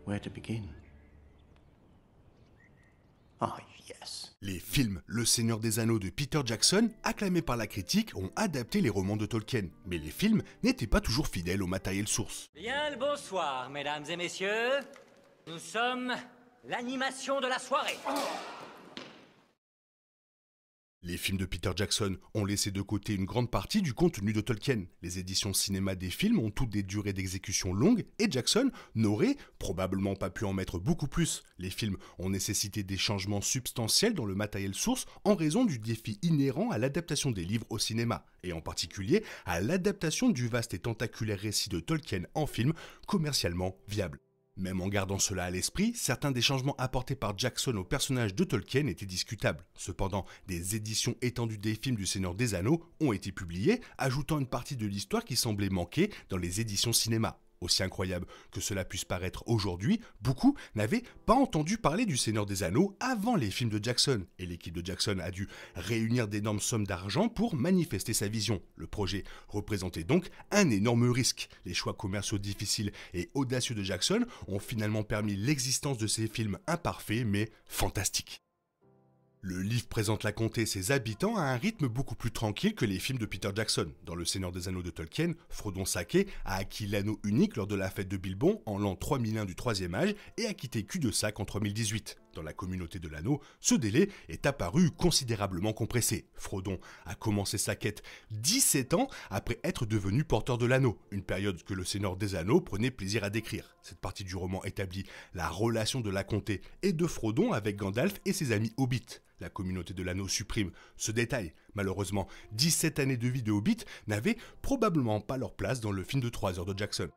Where to begin? Ah, yes. Les films Le Seigneur des Anneaux de Peter Jackson, acclamés par la critique, ont adapté les romans de Tolkien. Mais les films n'étaient pas toujours fidèles au matériel source. Bien le bonsoir, mesdames et messieurs. Nous sommes l'animation de la soirée. Les films de Peter Jackson ont laissé de côté une grande partie du contenu de Tolkien. Les éditions cinéma des films ont toutes des durées d'exécution longues et Jackson n'aurait probablement pas pu en mettre beaucoup plus. Les films ont nécessité des changements substantiels dans le matériel source en raison du défi inhérent à l'adaptation des livres au cinéma, et en particulier à l'adaptation du vaste et tentaculaire récit de Tolkien en film commercialement viable. Même en gardant cela à l'esprit, certains des changements apportés par Jackson au personnage de Tolkien étaient discutables. Cependant, des éditions étendues des films du Seigneur des Anneaux ont été publiées, ajoutant une partie de l'histoire qui semblait manquer dans les éditions cinéma. Aussi incroyable que cela puisse paraître aujourd'hui, beaucoup n'avaient pas entendu parler du Seigneur des Anneaux avant les films de Jackson, et l'équipe de Jackson a dû réunir d'énormes sommes d'argent pour manifester sa vision. Le projet représentait donc un énorme risque. Les choix commerciaux difficiles et audacieux de Jackson ont finalement permis l'existence de ces films imparfaits mais fantastiques. Le livre présente la comté et ses habitants à un rythme beaucoup plus tranquille que les films de Peter Jackson. Dans Le Seigneur des Anneaux de Tolkien, Frodon Sake a acquis l'anneau unique lors de la fête de Bilbon en l'an 3001 du Troisième Âge et a quitté Cul-de-Sac en 3018. Dans la communauté de l'anneau, ce délai est apparu considérablement compressé. Frodon a commencé sa quête 17 ans après être devenu porteur de l'anneau, une période que le Seigneur des Anneaux prenait plaisir à décrire. Cette partie du roman établit la relation de la comté et de Frodon avec Gandalf et ses amis hobbits. La communauté de l'anneau supprime ce détail. Malheureusement, 17 années de vie de Hobbit n'avaient probablement pas leur place dans le film de 3 heures de Jackson.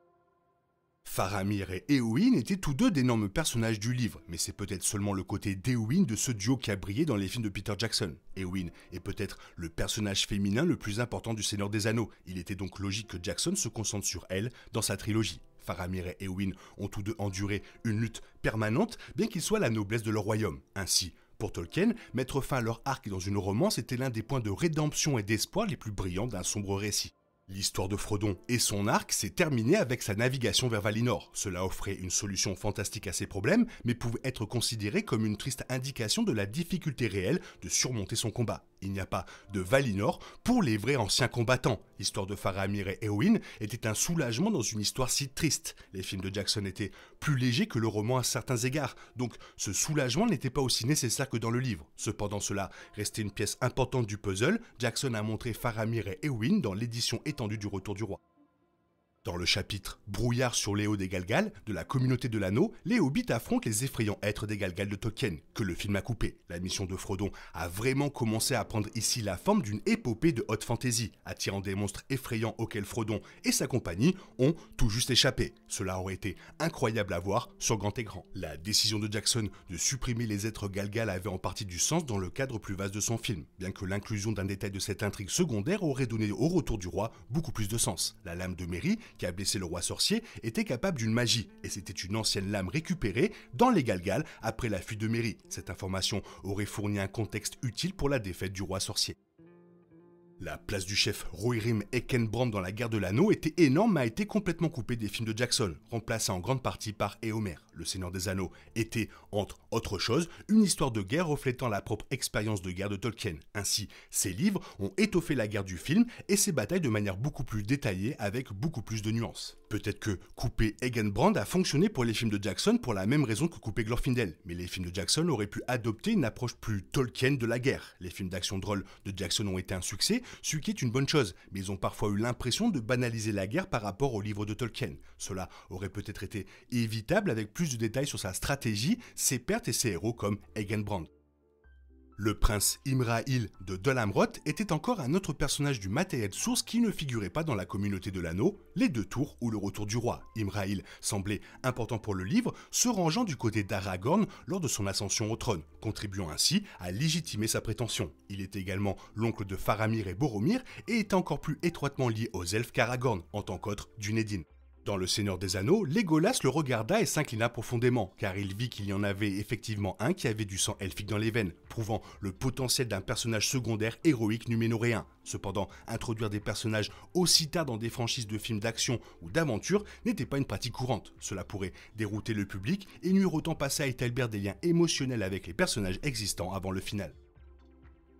Faramir et Éowyn étaient tous deux d'énormes personnages du livre, mais c'est peut-être seulement le côté d'Éowyn de ce duo qui a brillé dans les films de Peter Jackson. Éowyn est peut-être le personnage féminin le plus important du Seigneur des Anneaux. Il était donc logique que Jackson se concentre sur elle dans sa trilogie. Faramir et Éowyn ont tous deux enduré une lutte permanente, bien qu'ils soient la noblesse de leur royaume. Ainsi, pour Tolkien, mettre fin à leur arc dans une romance était l'un des points de rédemption et d'espoir les plus brillants d'un sombre récit. L'histoire de Frodon et son arc s'est terminée avec sa navigation vers Valinor. Cela offrait une solution fantastique à ses problèmes, mais pouvait être considéré comme une triste indication de la difficulté réelle de surmonter son combat. Il n'y a pas de Valinor pour les vrais anciens combattants. L'histoire de Faramir et Éowyn était un soulagement dans une histoire si triste. Les films de Jackson étaient plus légers que le roman à certains égards, donc ce soulagement n'était pas aussi nécessaire que dans le livre. Cependant, cela restait une pièce importante du puzzle. Jackson a montré Faramir et Éowyn dans l'édition étendue du Retour du Roi. Dans le chapitre Brouillard sur les hauts des Galgal de la communauté de l'anneau, les hobbits affrontent les effrayants êtres des Galgal de Tolkien, que le film a coupé. La mission de Frodon a vraiment commencé à prendre ici la forme d'une épopée de haute fantasy, attirant des monstres effrayants auxquels Frodon et sa compagnie ont tout juste échappé. Cela aurait été incroyable à voir sur grand écran. La décision de Jackson de supprimer les êtres Galgal avait en partie du sens dans le cadre plus vaste de son film, bien que l'inclusion d'un détail de cette intrigue secondaire aurait donné au Retour du Roi beaucoup plus de sens. La lame de Merry, qui a blessé le roi sorcier, était capable d'une magie, et c'était une ancienne lame récupérée dans les Galgal après la fuite de Merry. Cette information aurait fourni un contexte utile pour la défaite du roi sorcier. La place du chef Rohirrim Ekenbrand dans la guerre de l'anneau était énorme mais a été complètement coupée des films de Jackson, remplacée en grande partie par Éomer. Le Seigneur des Anneaux était, entre autres choses, une histoire de guerre reflétant la propre expérience de guerre de Tolkien. Ainsi, ces livres ont étoffé la guerre du film et ses batailles de manière beaucoup plus détaillée avec beaucoup plus de nuances. Peut-être que couper Egenbrand a fonctionné pour les films de Jackson pour la même raison que couper Glorfindel, mais les films de Jackson auraient pu adopter une approche plus Tolkien de la guerre. Les films d'action drôle de Jackson ont été un succès, ce qui est une bonne chose, mais ils ont parfois eu l'impression de banaliser la guerre par rapport aux livres de Tolkien. Cela aurait peut-être été évitable avec plus de détails sur sa stratégie, ses pertes et ses héros comme Egenbrand. Le prince Imrahil de Dol Amroth était encore un autre personnage du matériel source qui ne figurait pas dans la communauté de l'anneau, les deux tours ou le retour du roi. Imrahil semblait important pour le livre, se rangeant du côté d'Aragorn lors de son ascension au trône, contribuant ainsi à légitimer sa prétention. Il était également l'oncle de Faramir et Boromir et était encore plus étroitement lié aux elfes qu'Aragorn, en tant qu'autre du Nédin. Dans Le Seigneur des Anneaux, Legolas le regarda et s'inclina profondément, car il vit qu'il y en avait effectivement un qui avait du sang elfique dans les veines, prouvant le potentiel d'un personnage secondaire héroïque numénoréen. Cependant, introduire des personnages aussi tard dans des franchises de films d'action ou d'aventure n'était pas une pratique courante. Cela pourrait dérouter le public et nuire autant passer à établir des liens émotionnels avec les personnages existants avant le final.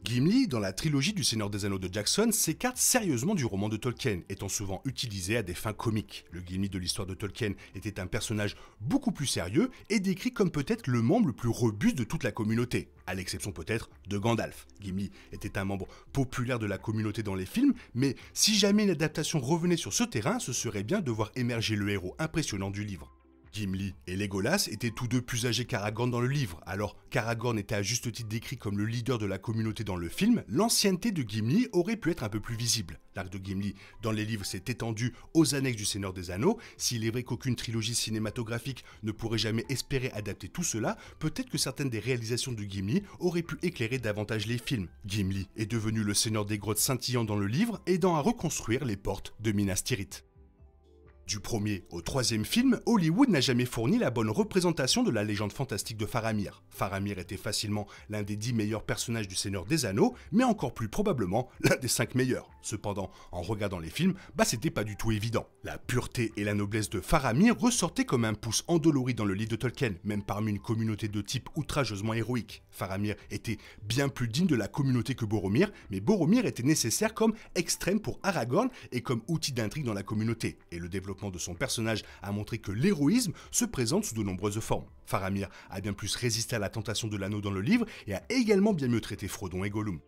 Gimli, dans la trilogie du Seigneur des Anneaux de Jackson, s'écarte sérieusement du roman de Tolkien, étant souvent utilisé à des fins comiques. Le Gimli de l'histoire de Tolkien était un personnage beaucoup plus sérieux et décrit comme peut-être le membre le plus robuste de toute la communauté, à l'exception peut-être de Gandalf. Gimli était un membre populaire de la communauté dans les films, mais si jamais une adaptation revenait sur ce terrain, ce serait bien de voir émerger le héros impressionnant du livre. Gimli et Legolas étaient tous deux plus âgés qu'Aragorn dans le livre. Alors qu'Aragorn était à juste titre décrit comme le leader de la communauté dans le film, l'ancienneté de Gimli aurait pu être un peu plus visible. L'arc de Gimli dans les livres s'est étendu aux annexes du Seigneur des Anneaux. S'il est vrai qu'aucune trilogie cinématographique ne pourrait jamais espérer adapter tout cela, peut-être que certaines des réalisations de Gimli auraient pu éclairer davantage les films. Gimli est devenu le seigneur des grottes scintillant dans le livre, aidant à reconstruire les portes de Minas Tirith. Du premier au troisième film, Hollywood n'a jamais fourni la bonne représentation de la légende fantastique de Faramir. Faramir était facilement l'un des 10 meilleurs personnages du Seigneur des Anneaux, mais encore plus probablement l'un des 5 meilleurs. Cependant, en regardant les films, c'était pas du tout évident. La pureté et la noblesse de Faramir ressortaient comme un pouce endolori dans le livre de Tolkien, même parmi une communauté de type outrageusement héroïque. Faramir était bien plus digne de la communauté que Boromir, mais Boromir était nécessaire comme extrême pour Aragorn et comme outil d'intrigue dans la communauté. Et le développement de son personnage a montré que l'héroïsme se présente sous de nombreuses formes. Faramir a bien plus résisté à la tentation de l'anneau dans le livre et a également bien mieux traité Frodon et Gollum.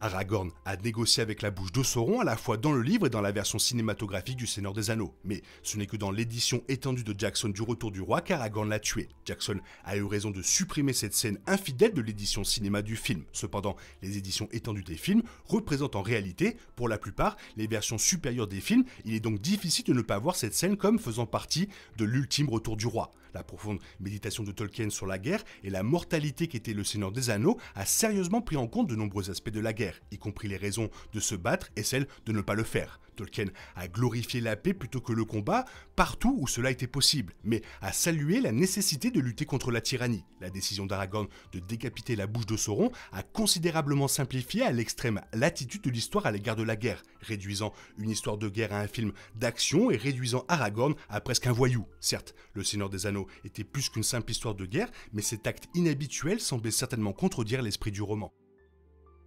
Aragorn a négocié avec la bouche de Sauron à la fois dans le livre et dans la version cinématographique du Seigneur des Anneaux. Mais ce n'est que dans l'édition étendue de Jackson du Retour du Roi qu'Aragorn l'a tué. Jackson a eu raison de supprimer cette scène infidèle de l'édition cinéma du film. Cependant, les éditions étendues des films représentent en réalité, pour la plupart, les versions supérieures des films. Il est donc difficile de ne pas voir cette scène comme faisant partie de l'ultime Retour du Roi. La profonde méditation de Tolkien sur la guerre et la mortalité qu'était le Seigneur des Anneaux a sérieusement pris en compte de nombreux aspects de la guerre, y compris les raisons de se battre et celles de ne pas le faire. Tolkien a glorifié la paix plutôt que le combat partout où cela était possible, mais a salué la nécessité de lutter contre la tyrannie. La décision d'Aragorn de décapiter la bouche de Sauron a considérablement simplifié à l'extrême l'attitude de l'histoire à l'égard de la guerre, réduisant une histoire de guerre à un film d'action et réduisant Aragorn à presque un voyou. Certes, le Seigneur des Anneaux était plus qu'une simple histoire de guerre, mais cet acte inhabituel semblait certainement contredire l'esprit du roman.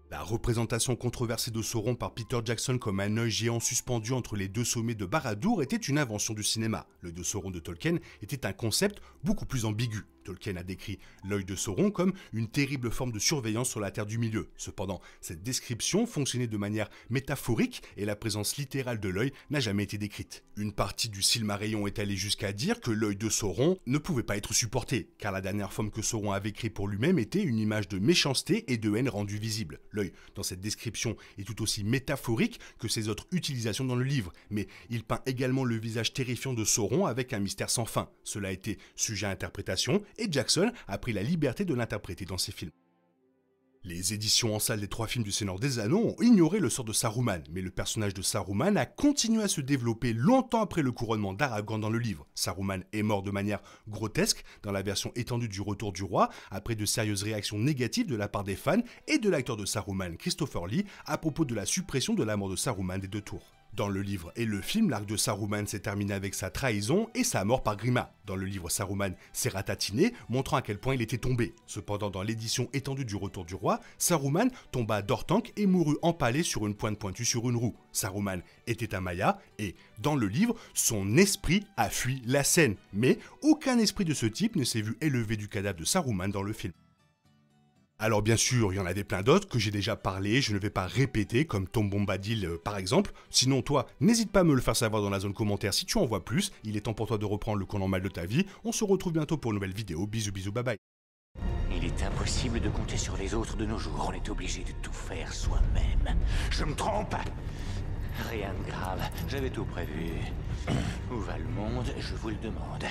La représentation controversée de Sauron par Peter Jackson comme un œil géant suspendu entre les deux sommets de Barad-dûr était une invention du cinéma. L'œil de Sauron de Tolkien était un concept beaucoup plus ambigu. Tolkien a décrit l'œil de Sauron comme une terrible forme de surveillance sur la Terre du Milieu. Cependant, cette description fonctionnait de manière métaphorique et la présence littérale de l'œil n'a jamais été décrite. Une partie du Silmarillion est allée jusqu'à dire que l'œil de Sauron ne pouvait pas être supporté, car la dernière forme que Sauron avait créée pour lui-même était une image de méchanceté et de haine rendue visible. L'œil, dans cette description, est tout aussi métaphorique que ses autres utilisations dans le livre, mais il peint également le visage terrifiant de Sauron avec un mystère sans fin. Cela a été sujet à interprétation, et Jackson a pris la liberté de l'interpréter dans ses films. Les éditions en salle des 3 films du Seigneur des Anneaux ont ignoré le sort de Saruman, mais le personnage de Saruman a continué à se développer longtemps après le couronnement d'Aragorn dans le livre. Saruman est mort de manière grotesque dans la version étendue du Retour du Roi, après de sérieuses réactions négatives de la part des fans et de l'acteur de Saruman, Christopher Lee, à propos de la suppression de la mort de Saruman des 2 tours. Dans le livre et le film, l'arc de Saruman s'est terminé avec sa trahison et sa mort par Grima. Dans le livre, Saruman s'est ratatiné, montrant à quel point il était tombé. Cependant, dans l'édition étendue du Retour du Roi, Saruman tomba d'Orthanc et mourut empalé sur une pointe pointue sur une roue. Saruman était un Maia et, dans le livre, son esprit a fui la scène. Mais aucun esprit de ce type ne s'est vu élever du cadavre de Saruman dans le film. Alors bien sûr, il y en avait plein d'autres que j'ai déjà parlé, je ne vais pas répéter, comme Tom Bombadil par exemple. Sinon toi, n'hésite pas à me le faire savoir dans la zone commentaire si tu en vois plus. Il est temps pour toi de reprendre le cours normal de ta vie. On se retrouve bientôt pour une nouvelle vidéo. Bisous bisous, bye bye. Il est impossible de compter sur les autres de nos jours, on est obligé de tout faire soi-même. Je me trompe? Rien de grave, j'avais tout prévu. Où va le monde, je vous le demande.